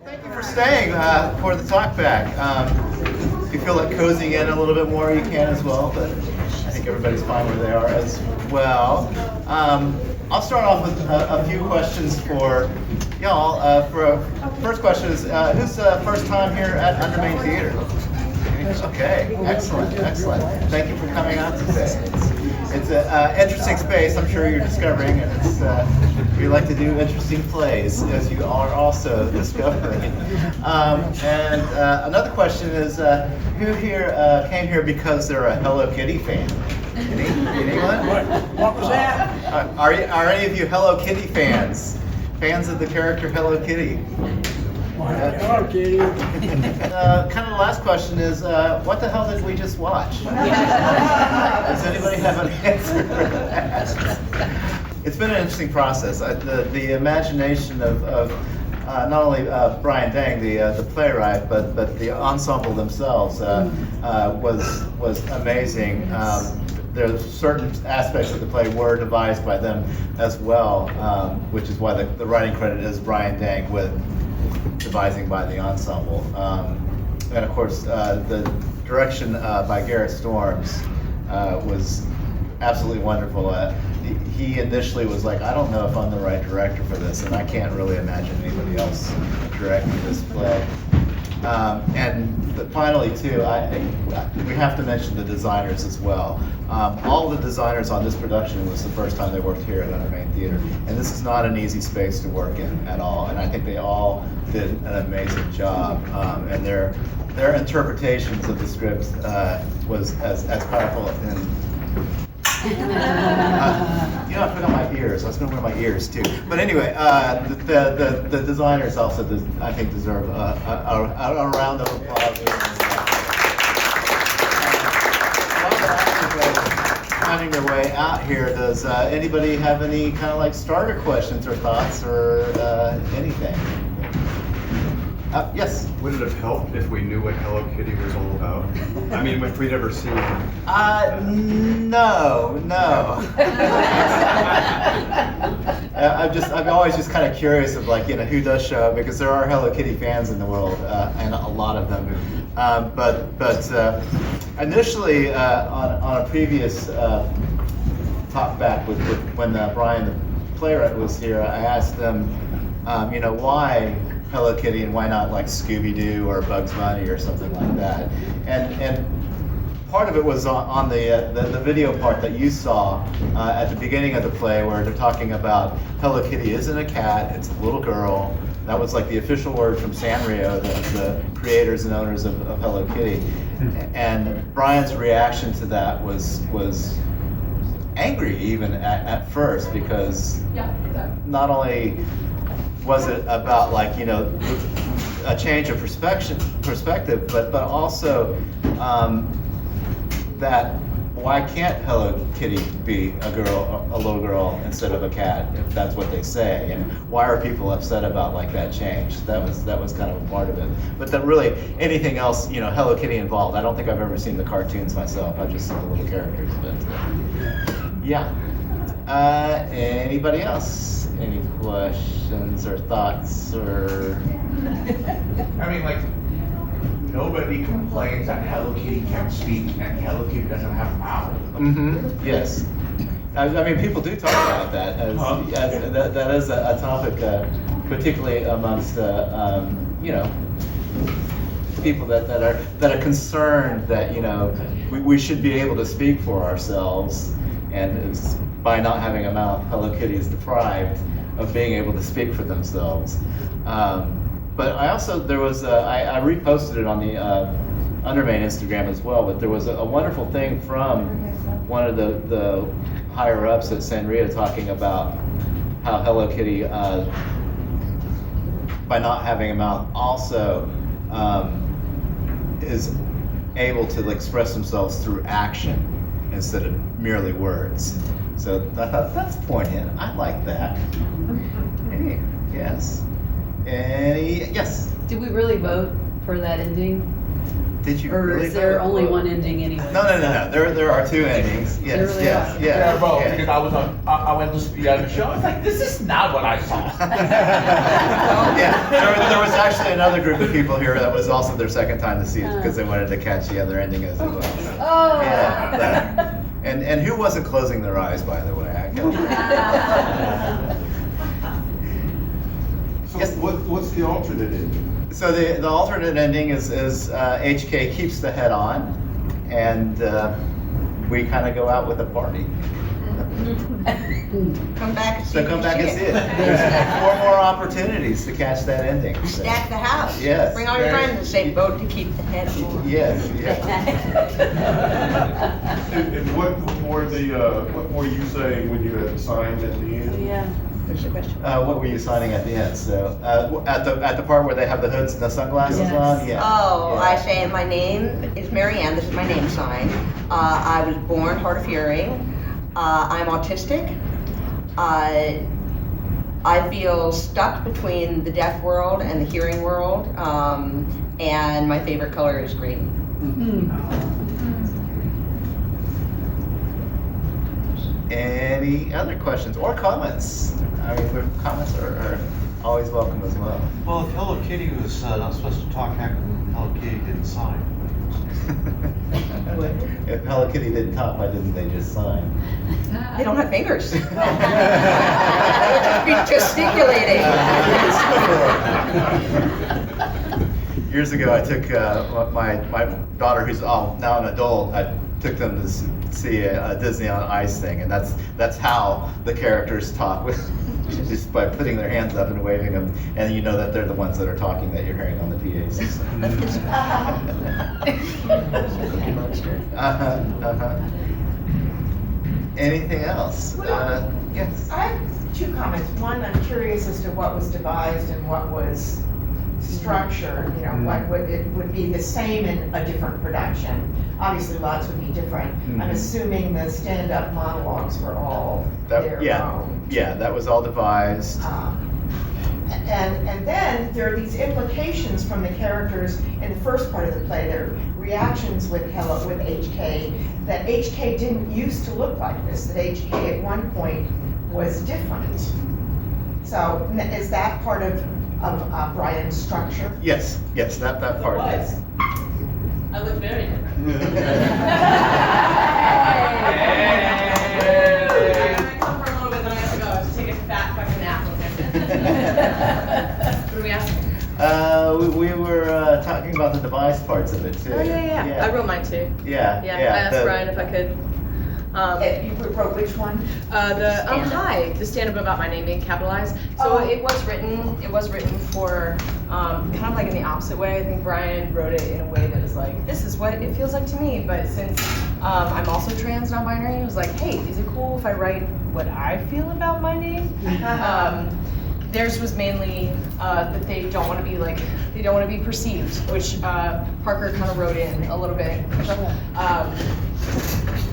Thank you for staying for the Talkback. If you feel like cozying in a little bit more, you can as well, but I think everybody's fine where they are as well. I'll start off with a few questions for y'all. First question is, who's first time here at Undermain Theater? Okay, excellent. Thank you for coming out today. It's an interesting space, I'm sure you're discovering, and it's we like to do interesting plays, as you are also discovering. And another question is, who here came here because they're a Hello Kitty fan? Anyone? What was that? Are any of you Hello Kitty fans? Fans of the character Hello Kitty? Hello, Kitty. Kind of the last question is, what the hell did we just watch? Does anybody have an answer for that? It's been an interesting process. The imagination of not only Brian Dang, the playwright, but the ensemble themselves was amazing. There's certain aspects of the play were devised by them as well, which is why the writing credit is Brian Dang with devising by the ensemble. And of course, the direction by Garrett Storms was absolutely wonderful. He initially was like, I don't know if I'm the right director for this, and I can't really imagine anybody else directing this play. Finally, too, we have to mention the designers as well. All the designers on this production was the first time they worked here at Undermain Theater, and this is not an easy space to work in at all. And I think they all did an amazing job, and their interpretations of the script was as powerful. I forgot my ears. I was going to wear my ears too. But anyway, the designers also, I think, deserve a round of applause. Finding their way out here, does anybody have any kind of like starter questions or thoughts or anything? Yes. Would it have helped if we knew what Hello Kitty was all about? I mean, if we'd ever seen it. No. I'm always just kind of curious of who does show up, because there are Hello Kitty fans in the world, and a lot of them. But initially on a previous talkback with when Brian the playwright was here, I asked them, why Hello Kitty and why not like Scooby-Doo or Bugs Bunny or something like that. And part of it was on the video part that you saw at the beginning of the play, where they're talking about Hello Kitty isn't a cat, it's a little girl. That was like the official word from Sanrio, the creators and owners of Hello Kitty. And Brian's reaction to that was angry even at first, because not only was it about a change of perspective, but also that why can't Hello Kitty be a little girl instead of a cat, if that's what they say, and why are people upset about that change? That was kind of a part of it. But that really anything else, Hello Kitty involved. I don't think I've ever seen the cartoons myself. I've just seen the little characters. But yeah. Anybody else? Any questions or thoughts or? I mean, nobody complains that Hello Kitty can't speak and Hello Kitty doesn't have a mouth. Mm-hmm. Yes. I mean, people do talk about that as that is a topic, particularly amongst people that are concerned that we should be able to speak for ourselves, and by not having a mouth, Hello Kitty is deprived of being able to speak for themselves. But I also, I reposted it on the Undermain Instagram as well, but there was a wonderful thing from one of the higher ups at Sanrio talking about how Hello Kitty, by not having a mouth, also is able to express themselves through action instead of merely words. So I thought that's poignant. I like that. Hey, yes. Yes. Did we really vote for that ending? Did you Or really? is there only one ending anyway? No. There are two endings. Yes, really yes, are. yeah. Yeah, bro, yeah. because I went to the other show. I was like, this is not what I saw. Yeah, there was actually another group of people here that was also their second time to see it because they wanted to catch the other ending as well. Oh. Yeah, and who wasn't closing their eyes, by the way? I can- So Yes. what's the alternate ending? So the alternate ending is HK keeps the head on, and we kind of go out with a party. Come back and see So come back and see it. There's 4 more opportunities to catch that ending. So- Stack the house. Yes. Bring all your friends and say, vote to keep the head on. Yes, yes. And what were you saying when you had signed at the end? Yeah. There's your question. What were you signing at the end? So at the part where they have the hoods and the sunglasses Yes. on, yeah. Oh, yeah. I say my name is Marianne. This is my name sign. I was born hard of hearing. I'm autistic. I feel stuck between the deaf world and the hearing world. And my favorite color is green. Any other questions or comments? I mean, comments are always welcome as well. Well, if Hello Kitty was not supposed to talk, how come Hello Kitty didn't sign? If Hello Kitty didn't talk, why didn't they just sign? They don't have fingers. They would just be gesticulating. Years ago, I took my daughter, who's now an adult, I took them to see a Disney on Ice thing, and that's how the characters talk, just by putting their hands up and waving them, and you know that they're the ones that are talking that you're hearing on the PA system. Anything else? Yes. I have 2 comments. One, I'm curious as to what was devised and what was structured. You know, what would be the same in a different production. Obviously, lots would be different. I'm assuming the stand-up monologues were all their own. Yeah, that was all devised. And then there are these implications from the characters in the first part of the play. There are reactions with HK, that HK didn't used to look like this, that HK at one point was different. So is that part of Brian's structure? Yes, that part is. I look very different. I come for a little bit, then I have to go. I have to take a fat fucking nap. What are we asking? We were talking about the devised parts of it too. Oh, yeah. I wrote mine too. Yeah. I asked Ryan if I could. You wrote which one? The stand-up about my name being capitalized. So it was written for kind of like in the opposite way. I think Brian wrote it in a way that was like, this is what it feels like to me. But since I'm also trans, non-binary, it was like, hey, is it cool if I write what I feel about my name? Theirs was mainly that they don't want to be perceived, which Parker kind of wrote in a little bit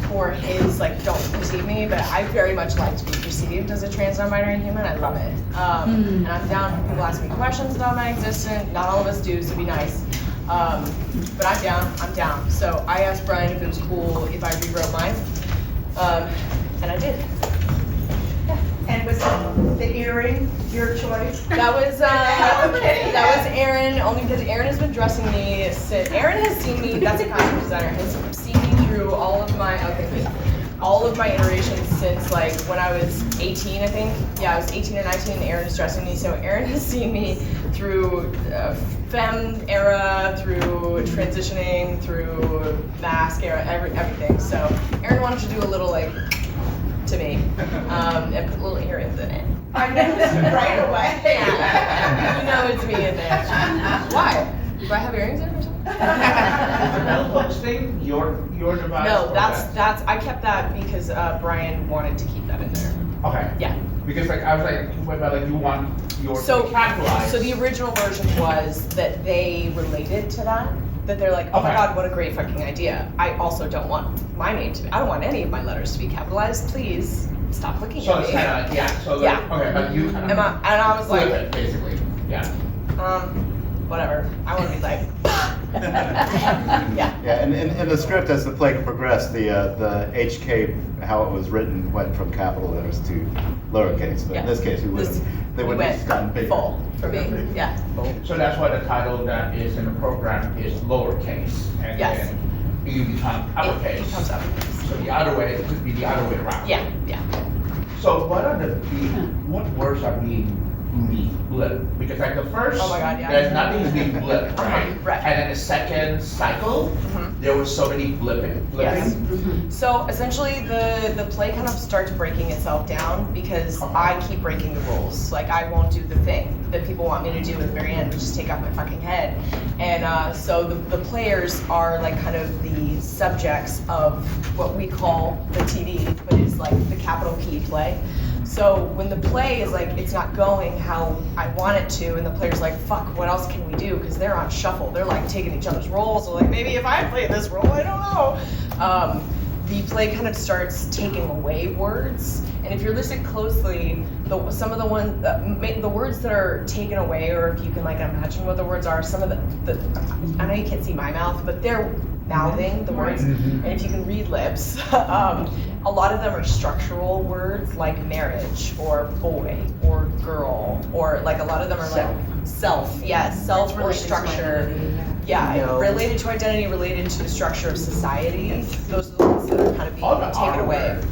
for his don't perceive me, but I very much like to be perceived as a trans non-binary human. I love it, and I'm down for people asking me questions about my existence. Not all of us do, so be nice. But I'm down. So I asked Brian if it was cool if I rewrote mine, and I did. And was the earring your choice? That was Aaron, only because Aaron has been dressing me since, Aaron has seen me, that's a costume designer, has seen me through all of my iterations since when I was 18, I think. Yeah, I was 18 or 19 and Aaron is dressing me, so Aaron has seen me through femme era, through transitioning, through mask era, everything. So Aaron wanted to do a little to me, and put little earrings in it. I noticed right away. You know it's me in there. Why? Do I have earrings in it or something? The metal hooks thing, your device? No, that's I kept that because Brian wanted to keep that in there. Okay. Yeah. Because I was like, what about you want yours to So be capitalized? So the original version was that they related to that. That they're like, oh my god, what a great fucking idea. I also don't want my name to be, I don't want any of my letters to be capitalized. Please stop looking So at it's me. kind of, Yeah. okay, but you kind of. And I was like, basically, yeah. whatever. I want to be like, Yeah. Yeah, and in the script, as the play progressed, the HK, how it was written, went from capital letters to lowercase. But in this case, they would have just gotten bigger. Full for me, yeah. So that's why the title that is in the program is lowercase, and Yes. then you become uppercase. It becomes uppercase. So the other way, it could be the other way around. Yeah, yeah. So what are what words are being blipped? Because like the first, Oh my God, yeah. there's nothing being blipped, right? Right. And then the second cycle, there was so many blipping. Yes. So essentially, the play kind of starts breaking itself down because I keep breaking the rules. Like I won't do the thing that people want me to do with Marianne, which is take off my fucking head. And so the players are like kind of the subjects of what we call the TD, but it's like the capital P play. So when the play is like, it's not going how I want it to, and the player's like, fuck, what else can we do? Because they're on shuffle. They're like taking each other's roles. They're like, maybe if I play this role, I don't know. The play kind of starts taking away words. And if you're listening closely, some of the words that are taken away, or if you can like imagine what the words are, some of the I know you can't see my mouth, but they're mouthing the words. And if you can read lips, a lot of them are structural words like marriage or boy or girl, or like a lot of them are like self, self or structure. Yeah, related to identity, related to the structure of society. Those are the ones that are kind of being taken away.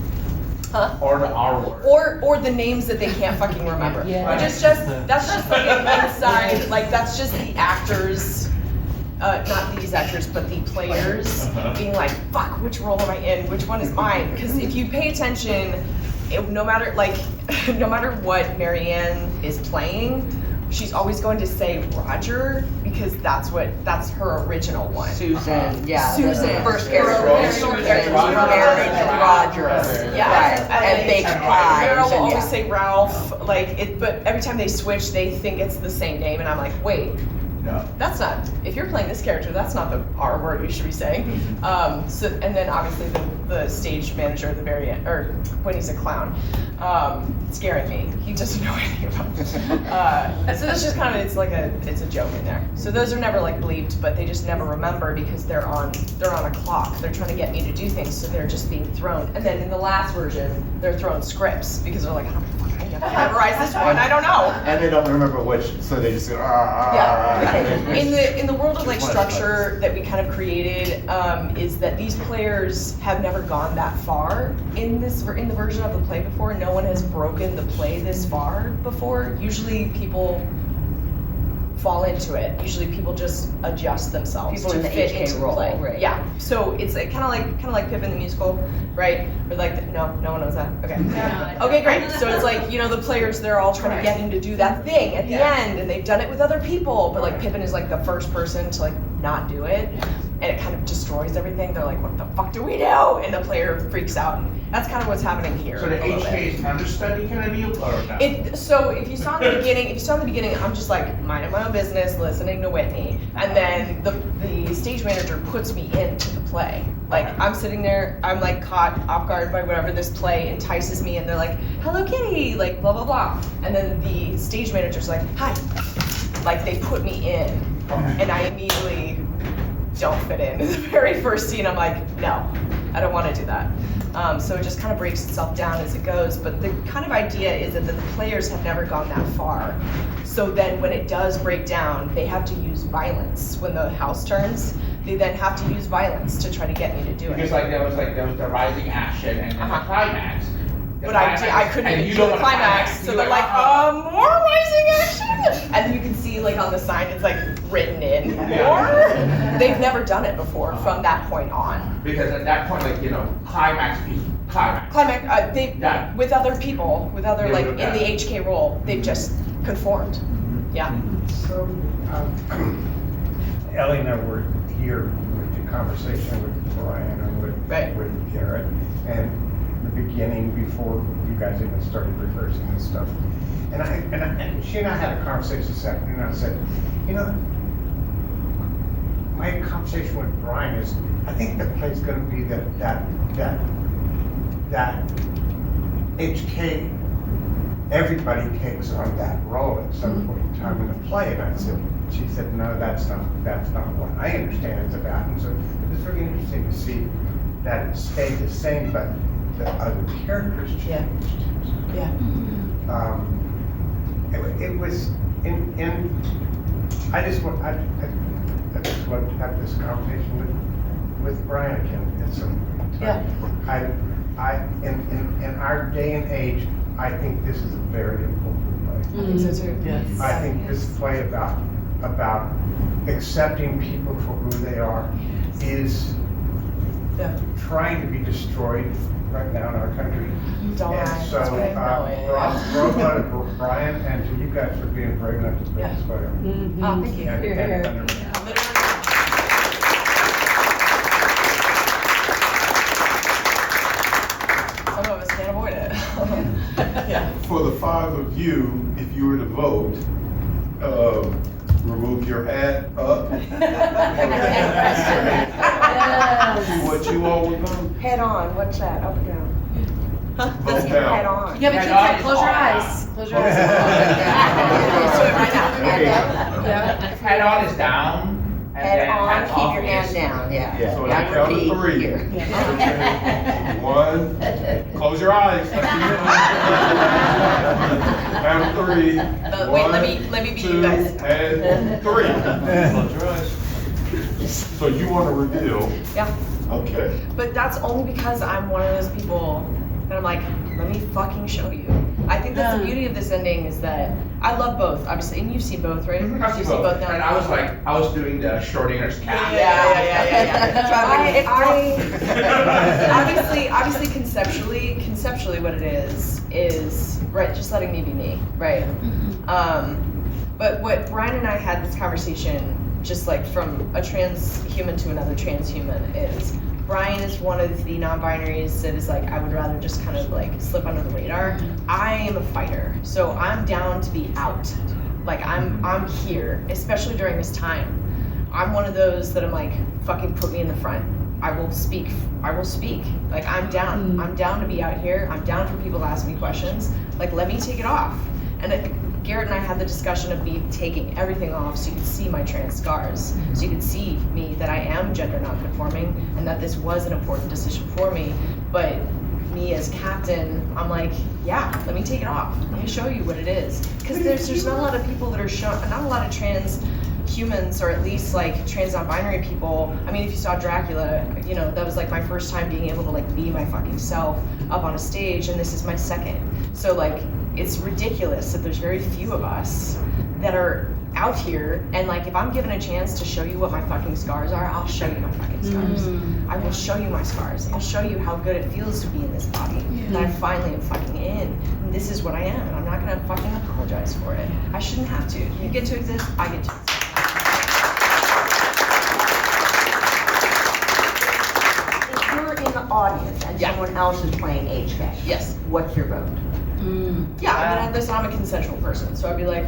Huh? Or the R word. Or the names that they can't fucking remember. Yeah. Which is that's just like an inside, like that's just the actors, not these actors, but the players being like, fuck, which role am I in? Which one is mine? Because if you pay attention, no matter what Marianne is playing, she's always going to say Roger because that's her original one. Susan, yeah. Susan. First Susan, marriage, Roger. Yeah, Right. And baked pies. Meryl will and always yeah. say Ralph, but every time they switch, they think it's the same name, and I'm like, wait, No. that's not. If you're playing this character, that's not the R word you should be saying. And then obviously the stage manager at the very end, or when he's a clown, scaring me. He doesn't know anything about this. So that's just kind of it's a joke in there. So those are never like bleeped, but they just never remember because they're on a clock. They're trying to get me to do things, so they're just being thrown. And then in the last version, they're thrown scripts because they're like, I have to memorize this one. I don't know. And they don't remember which, so they just go, In the world of like structure that we kind of created, is that these players have never gone that far in the version of the play before. No one has broken the play this far before. Usually people fall into it. Usually people just adjust themselves People to in the fit HK into the role, play. right. Yeah. So it's like, kind of like Pippin the musical, right? Or like no one knows that. Okay. Okay, great. So it's like, the players, they're all trying to get him to do that thing at the end, and they've done it with other people, but like Pippin is like the first person to like not do it, and it kind of destroys everything. They're like, what the fuck do we do? And the player freaks out. And that's kind of what's happening here. So the a little bit. HK is understudy kind of deal, or no? So if you saw in the beginning, I'm just like minding my own business, listening to Whitney, and then the stage manager puts me into the play. Like I'm sitting there, I'm like caught off guard by whatever this play entices me, and they're like, "Hello Kitty," like blah blah blah, and then the stage manager's like, "Hi," like they put me in, and I immediately don't fit in. The very first scene, I'm like, no, I don't want to do that. So it just kind of breaks itself down as it goes. But the kind of idea is that the players have never gone that far. So then when it does break down, they have to use violence. When the house turns, they then have to use violence to try to get me to do it. Because there was the rising action and then the climax. But I couldn't even do the climax, so they're like, more rising action? And then you can see, like, on the sign, it's, like, written in, more? They've never done it before from that point on. Because at that point, climax. With other people, in the HK role, they've just conformed. Yeah. So, Ellie and I were here with the conversation with Ryan and with Garrett, and the beginning before you guys even started rehearsing and stuff. And she and I had a conversation a second, and I said, my conversation with Brian is, I think the play's going to be that HK, everybody takes on that role at some point in time in the play. And I said, she said, no, that's not what I understand it's about. And so it was really interesting to see that it stayed the same, but the other characters changed. Yeah. It was I just want to have this conversation with Brian again at some time. In our day and age, I think this is a very important play. I think so too. Yes. I think this play about accepting people for who they are is trying to be destroyed right now in our country. And so, Brian, and to you guys for being brave enough to put this play on. Oh, thank you. Some of us can't avoid it. For the five of you, if you were to vote, remove your hat up. What you all would vote? Head on, what's that, up or down? Vote down. Head on. Yeah, but you can't close your eyes. Close your eyes. Do it right now. Yeah. Head on is down. And Head then on, head keep off your is- hand down, yeah. So Yeah, I count to repeat three. here. One, close your eyes. Count to three. Wait, let me be you guys. And three. Close your eyes. So you want to reveal? Yeah. Okay. But that's only because I'm one of those people that I'm like, let me fucking show you. I think that's the beauty of this ending is that I love both, obviously, and you've seen both, right? I've You've seen both. now. And I was doing the Schrodinger's cat. Obviously, Conceptually what it is right, just letting me be me, right? But what Brian and I had this conversation, just like from a transhuman to another transhuman, is Brian is one of the non-binaries that is like, I would rather just kind of like slip under the radar. I am a fighter, so I'm down to be out. Like I'm here, especially during this time. I'm one of those that I'm like, fucking put me in the front. I will speak. Like I'm down. I'm down to be out here. I'm down for people to ask me questions. Like let me take it off. And Garrett and I had the discussion of me taking everything off so you could see my trans scars. So you could see me, that I am gender non-conforming, and that this was an important decision for me. But me as captain, I'm like, yeah, let me take it off. Let me show you what it is. Because there's not a lot of people that are not a lot of trans humans, or at least like trans non-binary people. I mean, if you saw Dracula, you know, that was like my first time being able to like be my fucking self up on a stage, and this is my second. So like, it's ridiculous that there's very few of us that are out here, and like if I'm given a chance to show you what my fucking scars are, I'll show you my fucking scars. I will show you my scars. I'll show you how good it feels to be in this body. That I finally am fucking in. And this is what I am, and I'm not gonna fucking apologize for it. I shouldn't have to. You get to exist, I get to exist. If you're in the audience and someone else is playing HK, Yes. what's your vote? Yeah, I mean, I'm a consensual person, so I'd be like,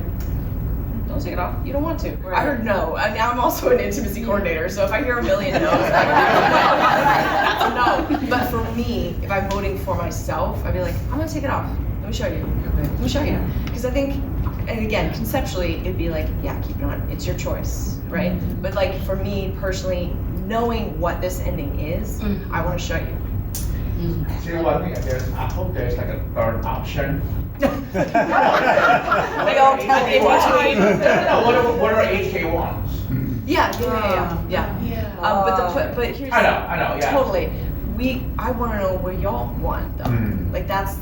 don't take it off. You don't want to. I heard no. And now I'm also an intimacy coordinator, so if I hear a million no's, that's a no. But for me, if I'm voting for myself, I'd be like, I'm gonna take it off. Let me show you. Let me show you. Because I think, and again, conceptually, it'd be like, yeah, keep it on. It's your choice, right? But like for me personally, knowing what this ending is, I want to show you. See what? I hope there's like a third option. They all tell me No, what are HK ones? Yeah. But here's I know, yeah. Totally. I want to know what y'all want though. Like that's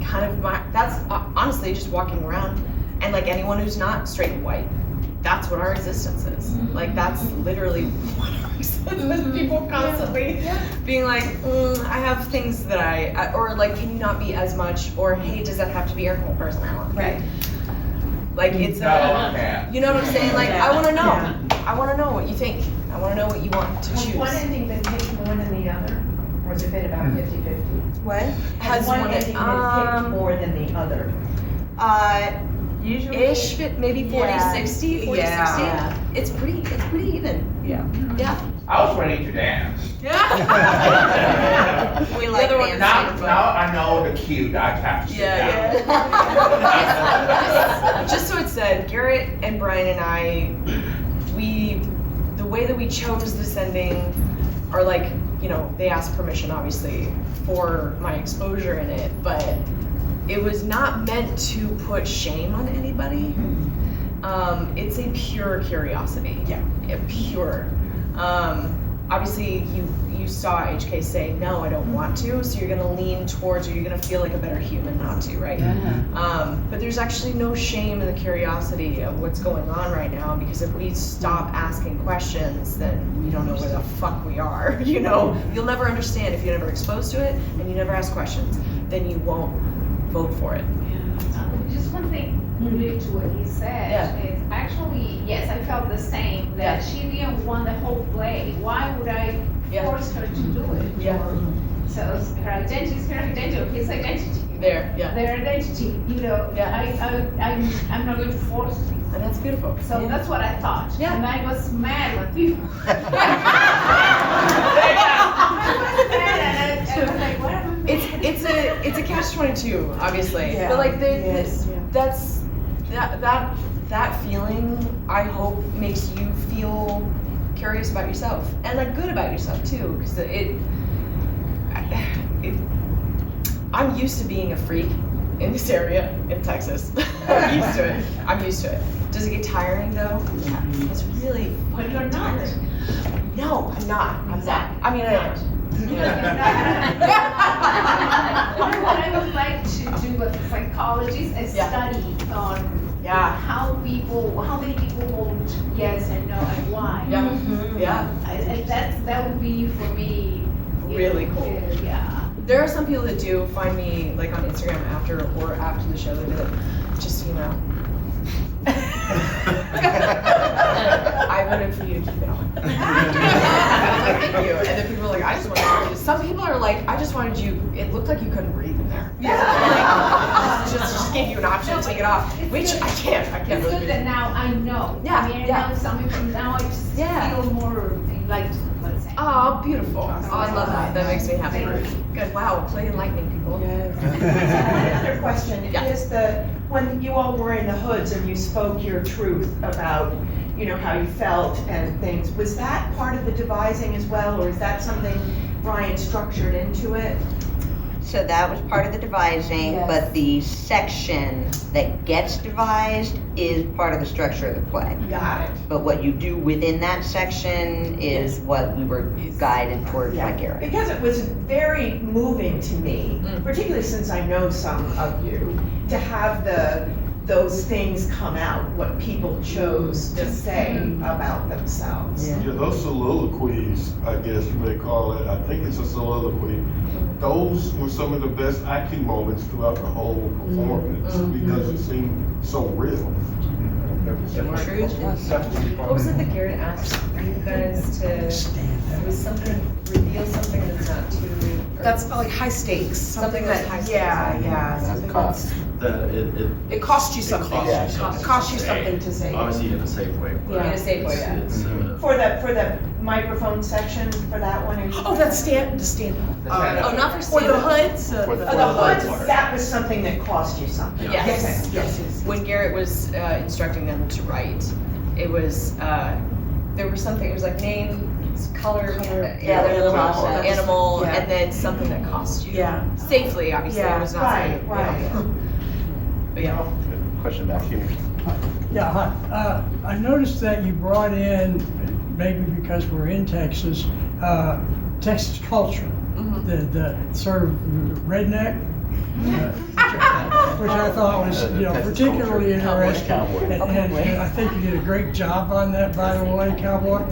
kind of that's honestly just walking around, and like anyone who's not straight and white, that's what our existence is. Like that's literally what our existence is. People constantly being like, I have things that or like, can you not be as much, or hey, does that have to be your whole personality? Right. Like it's you know what I'm saying? Like I want to know. I want to know what you think. I want to know what you want to choose. Has one ending been picked more than the other? Or has it been about 50-50? What? Has one ending been picked more than the other? Usually, Ish, maybe 40-60, 40-60. Yeah. It's pretty even. Yeah. I was ready to dance. we like dancing. Now I know the cue that I have to sit down. Just so it's said, Garrett and Brian and I, the way that we chose this ending, are like, you know, they asked permission obviously for my exposure in it, but it was not meant to put shame on anybody. It's a pure curiosity. Yeah. Pure. Obviously you saw HK say, no, I don't want to, so you're gonna lean towards, or you're gonna feel like a better human not to, right? But there's actually no shame in the curiosity of what's going on right now, because if we stop asking questions, then we don't know where the fuck we are, you know? You'll never understand if you're never exposed to it, and you never ask questions, then you won't vote for it. Just one thing related to what he said is actually, yes, I felt the same, that she didn't want the whole play. Why would I force her to do it? So her identity is her identity, or his identity. Their identity, you know, I'm not going to force it. And that's beautiful. So that's what I thought. And I was mad when people. It's a catch-22, obviously. But like that feeling, I hope, makes you feel curious about yourself and like good about yourself too, because I'm used to being a freak in this area in Texas. I'm used to it. Does it get tiring though? Yeah. It's really But you're not. No, I'm not. I mean, I am. What I would like to do as a psychologist is study on how many people vote yes and no and why. And that would be for me really cool. There are some people that do find me like on Instagram after the show. They do it, just so you know. I voted for you to keep it on. Thank you. And then people are like, I just wanted you. Some people are like, I just wanted you. It looked like you couldn't breathe in there. Just gave you an option to take it off, which I can't. It's really good that now I know. I mean, I know something from now. I just feel more like. Oh, beautiful. Oh, I love that. That makes me happy. Good. Wow, play enlightening people. Another question is when you all were in the hoods and you spoke your truth about, you know, how you felt and things, was that part of the devising as well, or is that something Ryan structured into it? So that was part of the devising, but the section that gets devised is part of the structure of the play. Got it. But what you do within that section is what we were guided toward by Garrett. Because it was very moving to me, particularly since I know some of you, to have those things come out, what people chose to say about themselves. Yeah, those soliloquies, I guess you may call it, I think it's a soliloquy. Those were some of the best acting moments throughout the whole performance because it seemed so real. What was it that Garrett asked you guys to? It was something, reveal something that's not too. That's like high stakes. Something that's high stakes. Something that's. It costs you something. It costs you something to say. Obviously in a safe way. In a safe way, For the microphone section, for that one? Oh, that's the stand-up. Oh, not for Or the hoods. The hoods, that was something that cost you something. Yes. When Garrett was instructing them to write, it was, there was something, it was like name, color, animal, and then something that cost you. Safely, obviously, it was not safe. But yeah. Question back here. Yeah, hi. I noticed that you brought in, maybe because we're in Texas, Texas culture, the sort of redneck, which I thought was, particularly interesting. And I think you did a great job on that, by the way, Cowboy.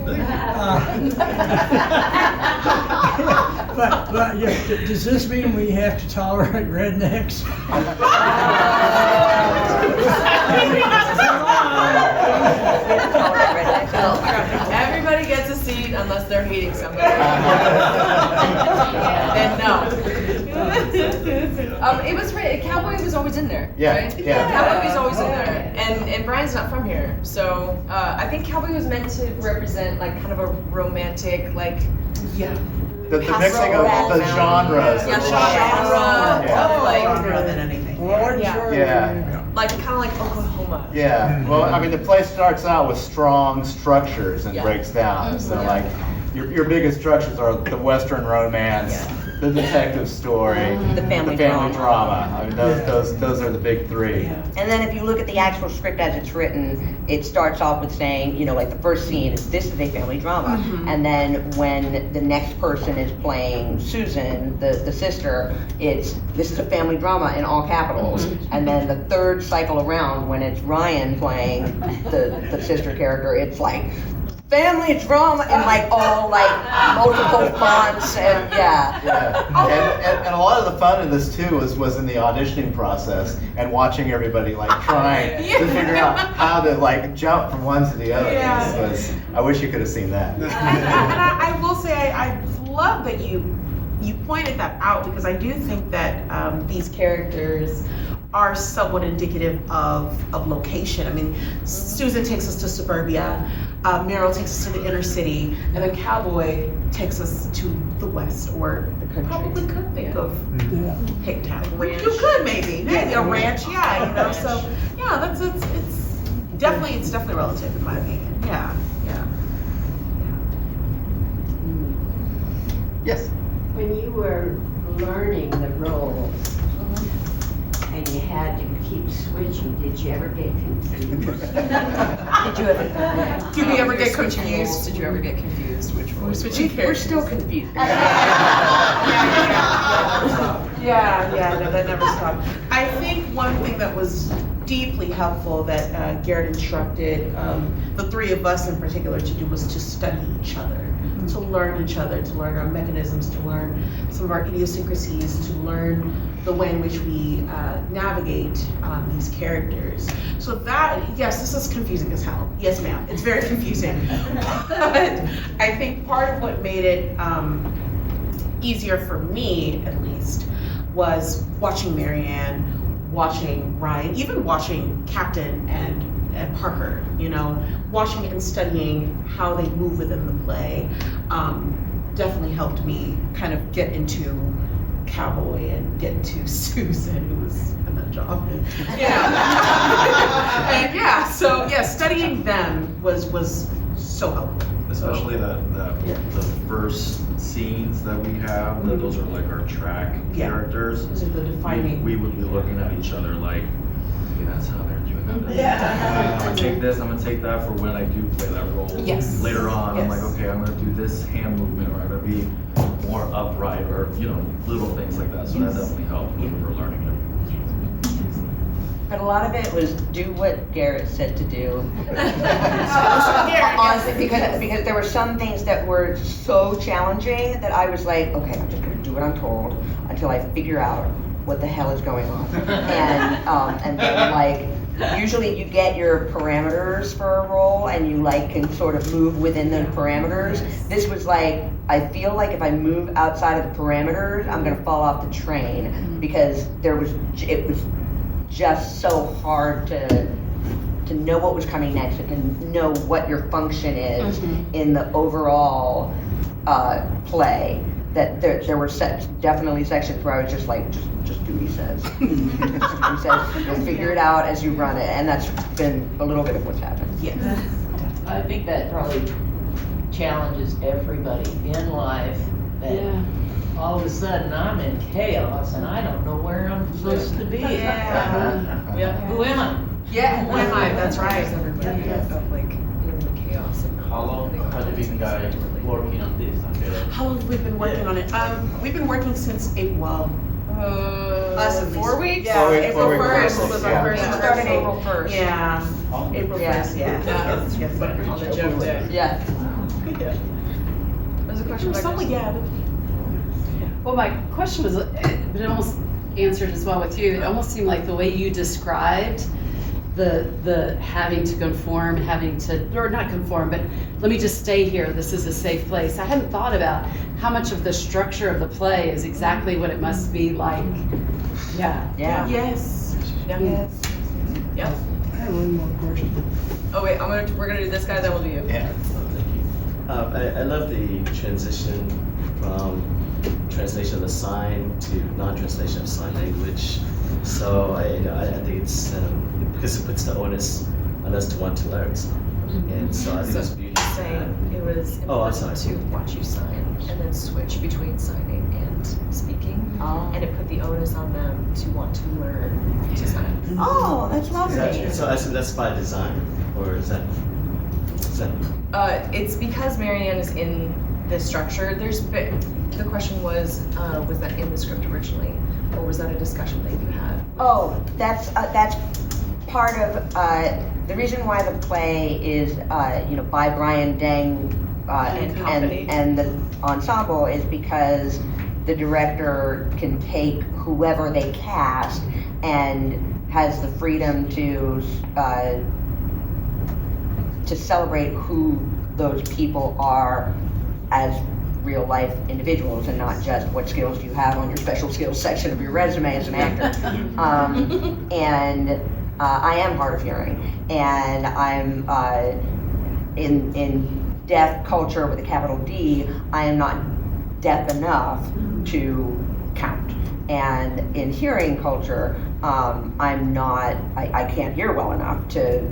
But does this mean we have to tolerate rednecks? Everybody gets a seat unless they're hating somebody. Then no. It was great. Cowboy was always in there. Right? Cowboy was always in there, and Brian's not from here, so I think Cowboy was meant to represent like kind of a romantic, like The mixing of the genres. Genre. Yeah. Like Genre than anything. Orange Yeah. Road. Yeah. Like, kind of like Oklahoma. Yeah, well, I mean, the play starts out with strong structures and Yeah. breaks down. So Yeah. like, your biggest structures are the Western romance, the detective story, The family drama. I mean, those are the big three. And then if you look at the actual script as it's written, it starts off with saying, you know, like the first scene is this is a family drama. And then when the next person is playing Susan, the sister, it's this is a family drama in all capitals. And then the third cycle around when it's Ryan playing the sister character, it's like family drama and like all like multiple fonts and Yeah, and a lot of the fun in this too was in the auditioning process and watching everybody like trying to figure out how to like jump from one to the other. I wish you could have seen that. And I will say I love that you pointed that out, because I do think that these characters are somewhat indicative of location. I mean, Susan takes us to suburbia, Meryl takes us to the inner city, and then Cowboy takes us to the west, or probably could think of Hicktown. You could maybe a ranch, you know. So yeah, it's definitely relative in my opinion. Yeah. Yes. When you were learning the roles and you had to keep switching, did you ever get confused? Did we ever get confused? Did you ever get confused? Which one? We're still confused. Yeah, no, that never stopped. I think one thing that was deeply helpful that Garrett instructed the three of us in particular to do was to study each other, to learn each other, to learn our mechanisms, to learn some of our idiosyncrasies, to learn the way in which we navigate these characters. So that, yes, this is confusing as hell. Yes, ma'am, it's very confusing. But I think part of what made it easier for me, at least, was watching Marianne, watching Ryan, even watching Captain and Parker, you know, watching and studying how they move within the play definitely helped me kind of get into Cowboy and get into Susan, who was in that job. And so studying them was so helpful. Especially the first scenes that we have, those are like our track characters. Those are the defining. We would be looking at each other like, okay, that's how they're doing that. I'm gonna take this, I'm gonna take that for when I do play that role. Later on, I'm like, okay, I'm gonna do this hand movement, or I'm gonna be more upright, or little things like that. So that definitely helped when we were learning it. But a lot of it was do what Garrett said to do. Honestly, because there were some things that were so challenging that I was like, okay, I'm just gonna do what I'm told until I figure out what the hell is going on. And then like, usually you get your parameters for a role and you like can sort of move within those parameters. This was like, I feel like if I move outside of the parameters, I'm gonna fall off the train, because it was just so hard to know what was coming next and to know what your function is in the overall play. That there were definitely sections where I was just like, just do what he says. Just do what he says. You'll figure it out as you run it, and that's been a little bit of what's happened. I think that probably challenges everybody in life. That all of a sudden I'm in chaos and I don't know where I'm supposed to be. Who am I? Who am I? That's right. Of like in the chaos. How long have you been guys working on this? How long have we been working on it? We've been working since April. Us in 4 weeks? Yeah, April 4 weeks. 1st was our first. It started April 1st. Yeah, April 1st, Yes, on the joke day. There's a question back there. Well, my question was, it almost answered as well with you. It almost seemed like the way you described the having to conform, or not conform, but let me just stay here. This is a safe place. I hadn't thought about how much of the structure of the play is exactly what it must be like. Yes. Yep. I have one more question. Oh wait, we're gonna do this guy, then we'll do you. I love the transition from translation of the sign to non-translation of sign language. So I think it's because it puts the onus on us to want to learn something. And so I think it's beautiful. Saying it was important to watch you sign and then switch between signing and speaking, and it put the onus on them to want to learn to sign. Oh, that's lovely. So that's by design, or is that? It's because Marianne is in this structure. The question was that in the script originally, or was that a discussion that you had? Oh, that's part of the reason why the play is by Brian Deng and the ensemble is because the director can take whoever they cast and has the freedom to celebrate who those people are as real life individuals and not just what skills do you have on your special skills section of your resume as an actor. And I am hard of hearing, and I'm in deaf culture with a capital D. I am not deaf enough to count, and in hearing culture, I'm not. I can't hear well enough to.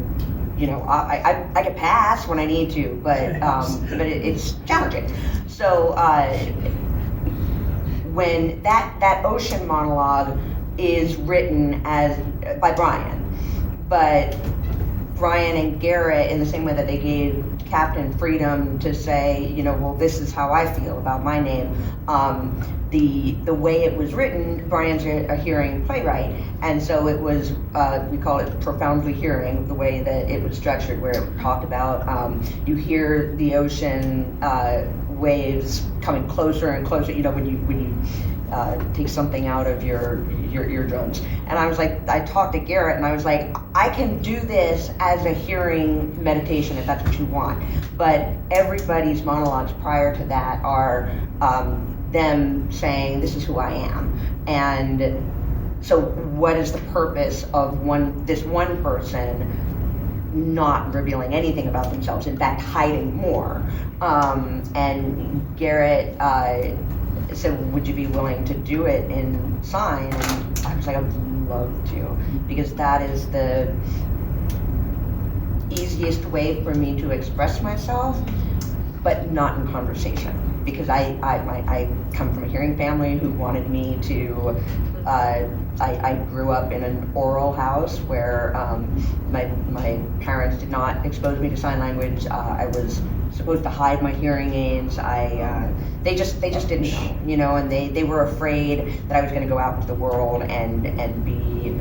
I can pass when I need to, but it's challenging. So when that ocean monologue is written by Brian, but Brian and Garrett, in the same way that they gave Captain freedom to say, well, this is how I feel about my name. The way it was written, Brian's a hearing playwright, and so it was, we call it profoundly hearing, the way that it was structured, where it talked about, you hear the ocean waves coming closer and closer, when you take something out of your eardrums. And I was like, I talked to Garrett and I was like, I can do this as a hearing meditation if that's what you want. But everybody's monologues prior to that are them saying, this is who I am. And so what is the purpose of this one person not revealing anything about themselves, in fact hiding more? And Garrett said, would you be willing to do it in sign? And I was like, I would love to, because that is the easiest way for me to express myself, but not in conversation. Because I come from a hearing family who wanted me to, I grew up in an oral house where my parents did not expose me to sign language. I was supposed to hide my hearing aids. They just didn't know, and they were afraid that I was going to go out into the world and be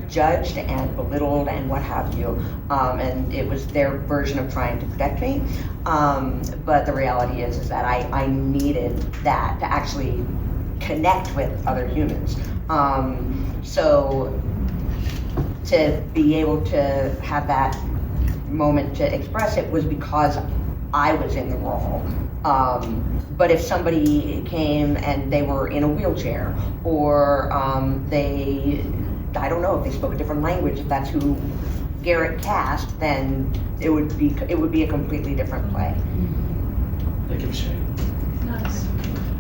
judged and belittled and what have you, and it was their version of trying to protect me, but the reality is that I needed that to actually connect with other humans, so to be able to have that moment to express it was because I was in the role. But if somebody came and they were in a wheelchair, or I don't know if they spoke a different language, if that's who Garrett cast, then it would be a completely different play. Thank you for sharing. Nice.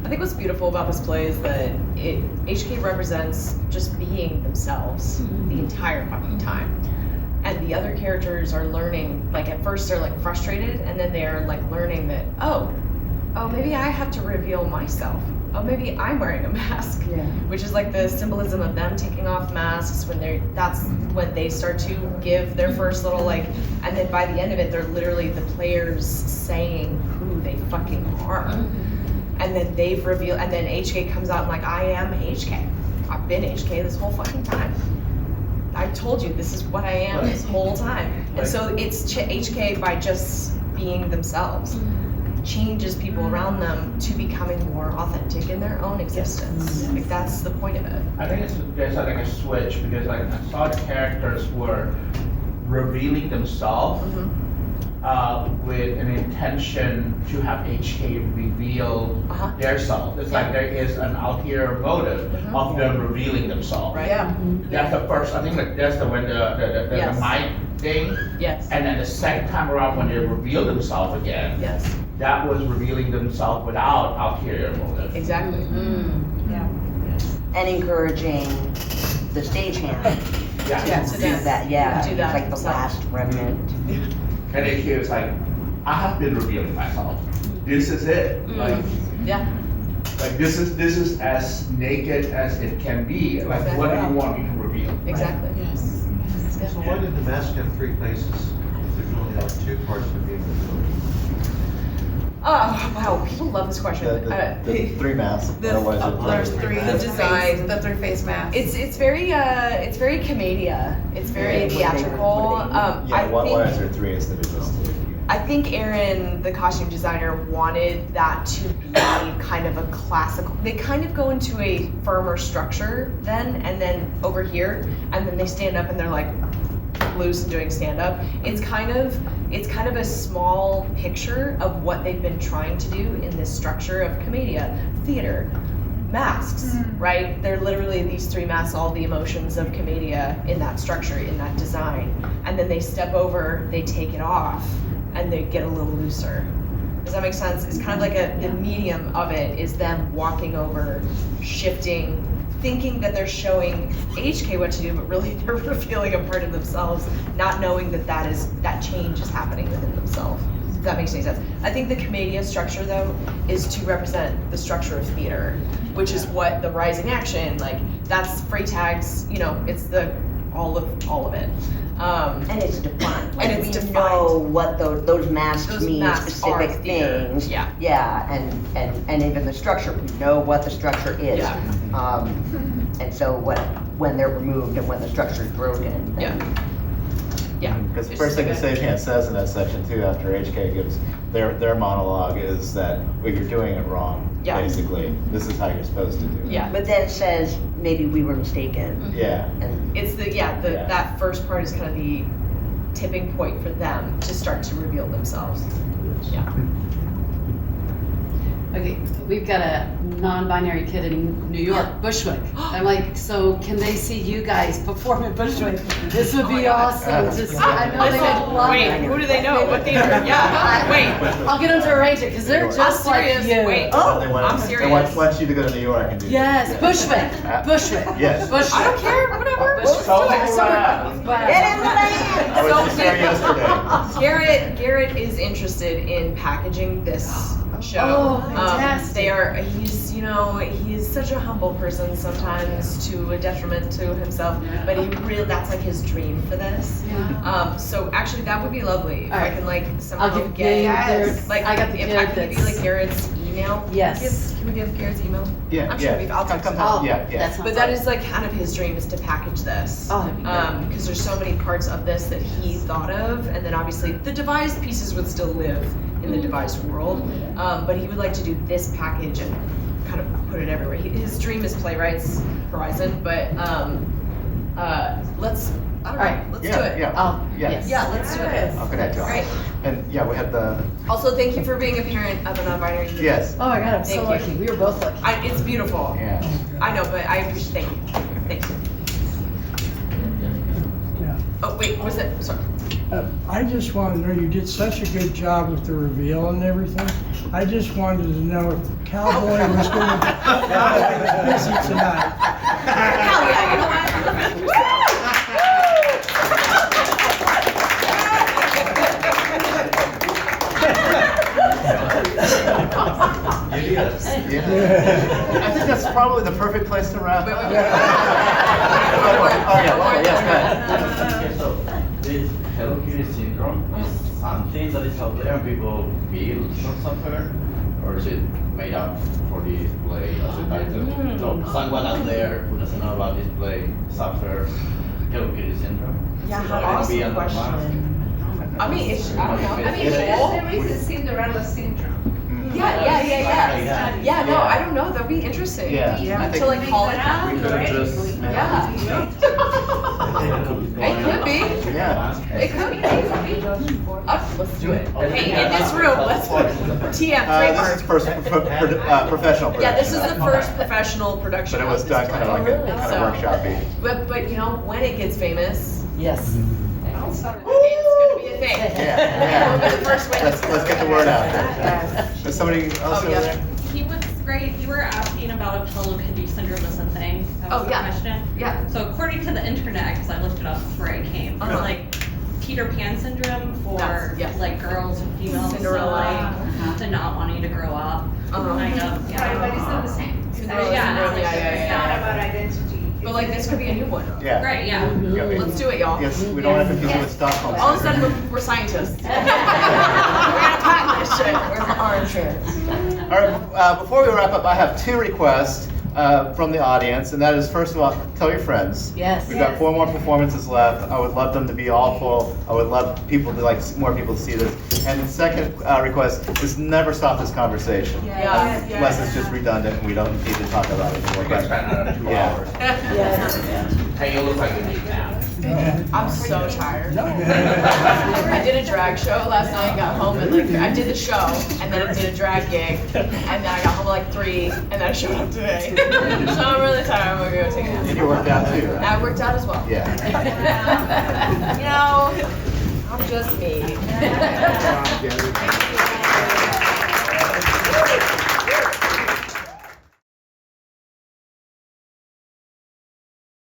I think what's beautiful about this play is that HK represents just being themselves the entire fucking time. And the other characters are learning, like at first they're like frustrated, and then they're like learning that, oh, maybe I have to reveal myself. Oh, maybe I'm wearing a mask, which is like the symbolism of them taking off masks that's when they start to give their first little and then by the end of it, they're literally the players saying who they fucking are. And then they've revealed, and then HK comes out and like, I am HK. I've been HK this whole fucking time. I told you this is what I am this whole time. And so it's HK by just being themselves. Changes people around them to becoming more authentic in their own existence. Like that's the point of it. I think there's a switch, because I saw the characters were revealing themselves with an intention to have HK reveal their self. It's like there is an ulterior motive of them revealing themselves. Right. Yeah. That's the first. I think that's when the mic thing. Yes. And then the second time around when they reveal themselves again. Yes. That was revealing themselves without ulterior motive. Exactly. Yeah. and encouraging the stagehand to do that. Yeah, do that like the last remnant. And it is like, I have been revealing myself. This is it. Like, like this is as naked as it can be. Like, what do you want me to reveal? Exactly. Yes. So why did the mask have 3 faces? If there's only like 2 parts to being revealed? Oh, wow, people love this question. The 3 masks. There's 3. The design, the 3-face mask. It's very commedia. It's very theatrical. Why is there 3 instead of just 2? I think Aaron, the costume designer, wanted that to be kind of a classical. They kind of go into a firmer structure then, and then over here, and then they stand up and they're like loose and doing stand up. It's kind of a small picture of what they've been trying to do in this structure of commedia, theater, masks, right? They're literally these 3 masks, all the emotions of commedia in that structure, in that design. And then they step over, they take it off, and they get a little looser. Does that make sense? It's kind of like the medium of it is them walking over, shifting, thinking that they're showing HK what to do, but really they're revealing a part of themselves, not knowing that change is happening within themselves. If that makes any sense. I think the commedia structure though is to represent the structure of theater, which is what the rising action, like that's Freytag's, it's the all of it. And it's defined. Like, and it's we know what those masks mean, masks specific are theater. things. Yeah. And even the structure, we know what the structure is. Yeah. And so when they're removed and when the structure is broken. Yeah. Because the first thing the stagehand says in that section too, after HK gives their monologue, is that, well, you're doing it wrong. Yeah. Basically, this is how you're supposed to do it. Yeah. But then it says, maybe we were mistaken. Yeah. And It's that first part is kind of the tipping point for them to start to reveal themselves. Yeah. Okay, we've got a non-binary kid in New York, Bushwick. I'm like, so can they see you guys perform at Bushwick? This would be awesome to see. I know they would love it. Wait, who do they know? What theater? Yeah, wait. I'll get them to arrange it because they're just like you. Wait, I'm serious. They want you to go to New York and do Yes, that. Bushwick, Bushwick. Yes. Bushwick. I don't care, whatever. Let's So do it. get in the land! I was just there yesterday. Garrett is interested in packaging this show. Oh, fantastic. He's such a humble person sometimes to a detriment to himself, but that's like his dream for this. So actually that would be lovely. If I can somehow get I got the if I can give you Garrett's email. Yes. Can we give Garrett's email? Yeah. I'm sure I'll talk to him. Yeah. But that is kind of his dream, is to package this. Oh, that'd be great. Because there's so many parts of this that he thought of, and then obviously the devised pieces would still live in the devised world. But he would like to do this package and kind of put it everywhere. His dream is Playwrights Horizon, but let's do it. Yes. Yeah, let's do it. I'll connect you. Great. And we had the. Also, thank you for being a parent of a non-binary kid. Yes. Oh my God, I'm so Thank you. lucky. We were both lucky. It's beautiful. Yeah. I know, but I appreciate. Thank you. Yeah. Oh wait, what was it? Sorry. I just wanted to know, you did such a good job with the reveal and everything. I just wanted to know if Cowboy was going to be busy tonight. Hell yeah, you know I think that's probably the perfect place to wrap up. Okay, so this Hello Kitty syndrome is something that is out there and people feel or suffer, or is it made up for this play as a title? So someone out there who doesn't know about this play suffer Hello Kitty syndrome? Yeah, So it awesome can be under question. I mean, I don't know. There is the Cinderella syndrome. Yeah. No, I don't know. That'd be interesting. Yeah. To call it that. We could have just. Yeah. It could be. Yeah. It could be. Let's do it. Hey, in this room, let's TM trademark. This is professional production. Yeah, this is the first professional production. But it was of done this kind of play. like a workshop-y. But when it gets famous, Yes. it's gonna be a thing. Yeah. We'll be the first witness. Let's get the word out there. Is somebody else over there? He was great. You were asking about if Hello Kitty syndrome is a thing. That was Oh, the yeah. question. Yeah. So according to the internet, because I looked it up before I came, there's like Peter Pan syndrome for like girls and females. Cinderella. So, like, to not wanting to grow up. Kind of. Right, but it's not the same. It's Cinderella, not yeah. about identity. But like this could be a new one. Yeah. Right, yeah. Let's do it, y'all. Yes, we don't want to confuse it with Stockholm. All of a sudden, we're scientists. We're gonna patent this shit. Where's the orange here? All right, before we wrap up, I have 2 requests from the audience, and that is, first of all, tell your friends. Yes. We've got 4 more performances left. I would love them to be all full. I would love people to more people to see this. And the second request is never stop this conversation. Unless it's just redundant and we don't need to talk about it anymore. We can spend another 2 hours. Hey, you look like you need now. I'm so tired. I did a drag show last night, got home at like, I did the show, and then I did a drag gig, and then I got home at like 3, and then I showed up today. So I'm really tired, I'm gonna go take a nap. And you worked out too, right? I worked out as well. Yeah. You know, I'm just me. Good job, Gary.